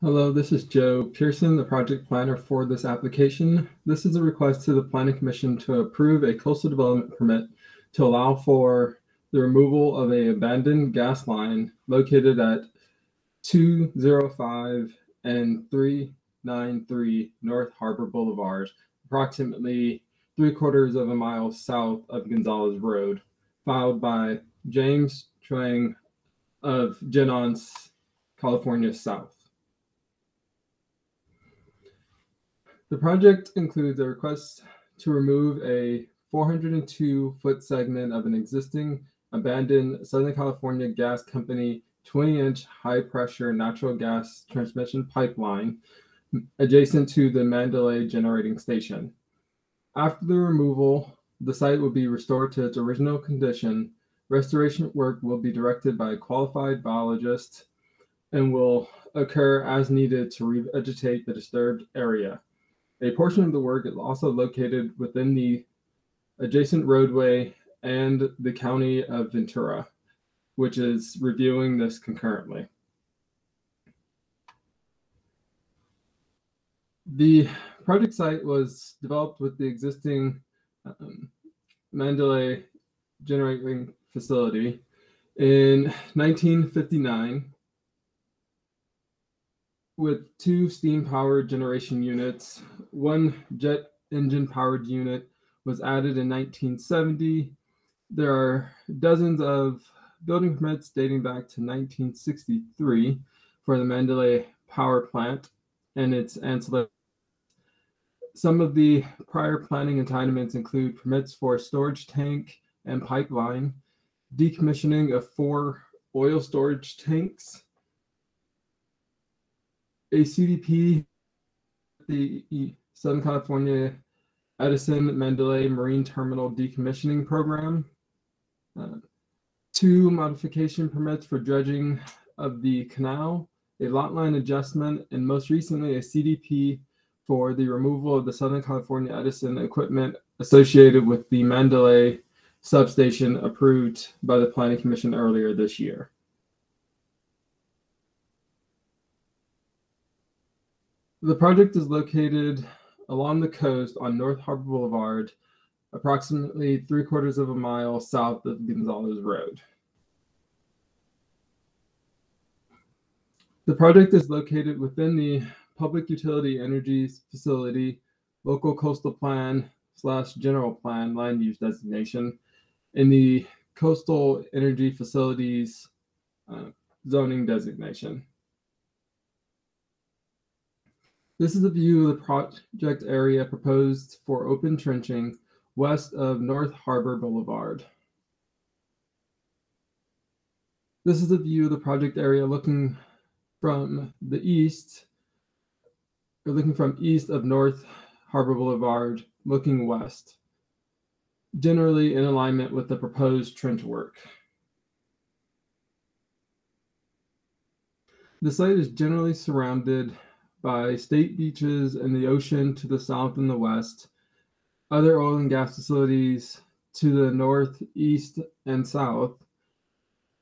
Hello, this is Joe Pearson, the project planner for this application. This is a request to the Planning Commission to approve a coastal development permit to allow for the removal of an abandoned gas line located at 205 and 393 North Harbor Boulevard, approximately 3/4 of a mile south of Gonzales Road, filed by James Chuang of Genons, California South. The project includes a request to remove a 402-foot segment of an existing abandoned Southern California Gas Company 20-inch high-pressure natural gas transmission pipeline adjacent to the Mandalay generating station. After the removal, the site will be restored to its original condition. Restoration work will be directed by a qualified biologist and will occur as needed to revegetate the disturbed area. A portion of the work is also located within the adjacent roadway and the County of Ventura, which is reviewing this concurrently. The project site was developed with the existing Mandalay generating facility in 1959. With 2 steam-powered generation units. 1 jet engine-powered unit was added in 1970. There are dozens of building permits dating back to 1963 for the Mandalay power plant and its ancillary. Some of the prior planning entitlements include permits for storage tank and pipeline, decommissioning of 4 oil storage tanks, a CDP, the Southern California Edison Mandalay Marine Terminal Decommissioning Program, 2 modification permits for dredging of the canal, a lot line adjustment, and most recently a CDP for the removal of the Southern California Edison equipment associated with the Mandalay substation approved by the Planning Commission earlier this year. The project is located along the coast on North Harbor Boulevard, approximately 3/4 of a mile south of Gonzales Road. The project is located within the Public Utility Energy Facility, Local Coastal Plan / General Plan land use designation in the Coastal Energy Facilities zoning designation. This is a view of the project area proposed for open trenching west of North Harbor Boulevard. This is a view of the project area looking from the east, or looking from east of North Harbor Boulevard, looking west, generally in alignment with the proposed trench work. The site is generally surrounded by state beaches and the ocean to the south and the west, other oil and gas facilities to the north, east, and south,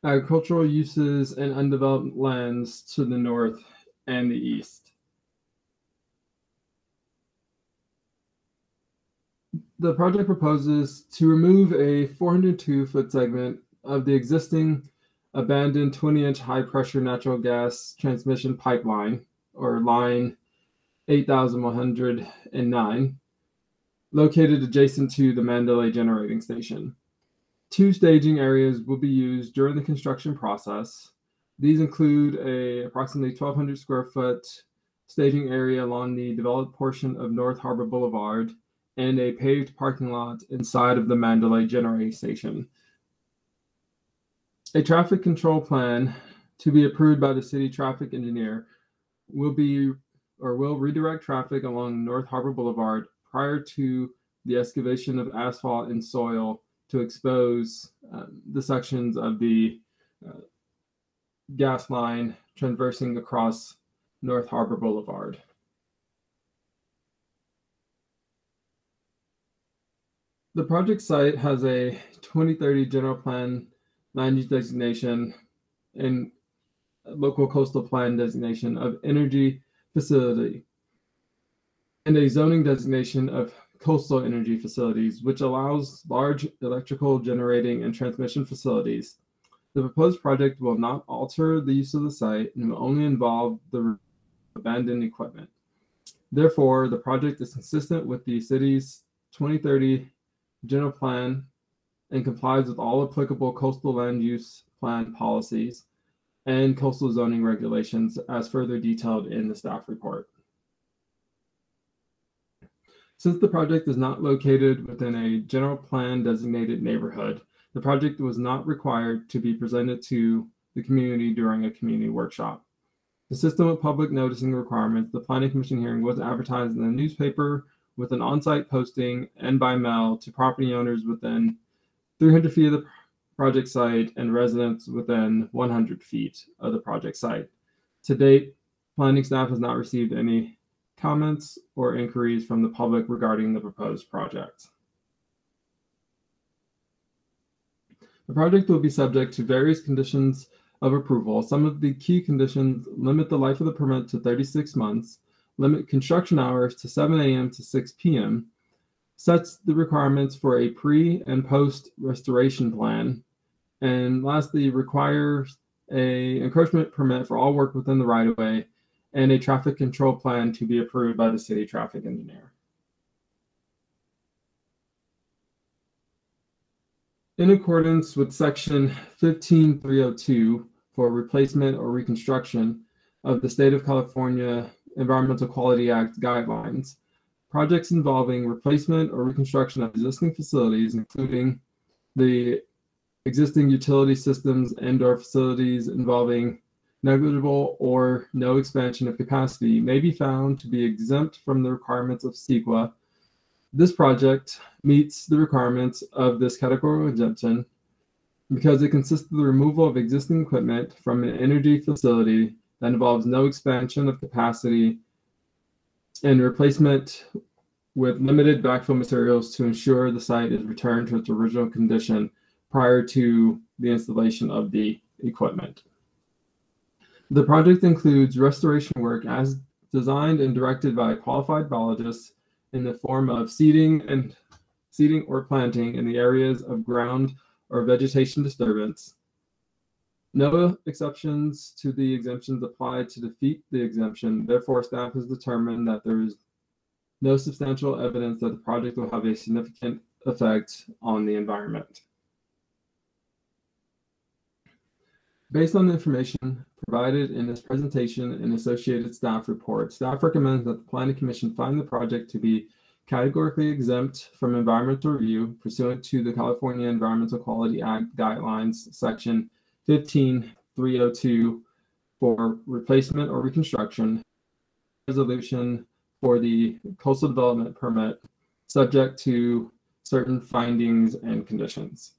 agricultural uses and undeveloped lands to the north and the east. The project proposes to remove a 402-foot segment of the existing abandoned 20-inch high-pressure natural gas transmission pipeline, or line 8109, located adjacent to the Mandalay generating station. 2 staging areas will be used during the construction process. These include a approximately 1,200 square foot staging area along the developed portion of North Harbor Boulevard and a paved parking lot inside of the Mandalay generating station. A traffic control plan to be approved by the city traffic engineer will redirect traffic along North Harbor Boulevard prior to the excavation of asphalt and soil to expose the sections of the gas line traversing across North Harbor Boulevard. The project site has a 2030 general plan land use designation and local coastal plan designation of energy facility and a zoning designation of coastal energy facilities, which allows large electrical generating and transmission facilities. The proposed project will not alter the use of the site and will only involve the abandoned equipment. Therefore, the project is consistent with the city's 2030 general plan and complies with all applicable coastal land use plan policies and coastal zoning regulations as further detailed in the staff report. Since the project is not located within a general plan designated neighborhood, the project was not required to be presented to the community during a community workshop. Consistent with public noticing requirements, the Planning Commission hearing was advertised in the newspaper with an on-site posting and by mail to property owners within 300 feet of the project site and residents within 100 feet of the project site. To date, planning staff has not received any comments or inquiries from the public regarding the proposed project. The project will be subject to various conditions of approval. Some of the key conditions limit the life of the permit to 36 months, limit construction hours to 7 a.m. to 6 p.m., sets the requirements for a pre and post restoration plan, and lastly, requires an encroachment permit for all work within the right-of-way and a traffic control plan to be approved by the city traffic engineer. In accordance with Section 15302 for replacement or reconstruction of the State of California Environmental Quality Act guidelines, projects involving replacement or reconstruction of existing facilities, including the existing utility systems and/or facilities involving negligible or no expansion of capacity, may be found to be exempt from the requirements of CEQA. This project meets the requirements of this categorical exemption because it consists of the removal of existing equipment from an energy facility that involves no expansion of capacity and replacement with limited backfill materials to ensure the site is returned to its original condition prior to the installation of the equipment. The project includes restoration work as designed and directed by qualified biologists in the form of seeding or planting in the areas of ground or vegetation disturbance. No exceptions to the exemptions apply to defeat the exemption. Therefore, staff has determined that there is no substantial evidence that the project will have a significant effect on the environment. Based on the information provided in this presentation and associated staff report, staff recommends that the Planning Commission find the project to be categorically exempt from environmental review pursuant to the California Environmental Quality Act guidelines, Section 15302 for replacement or reconstruction, resolution for the coastal development permit, subject to certain findings and conditions.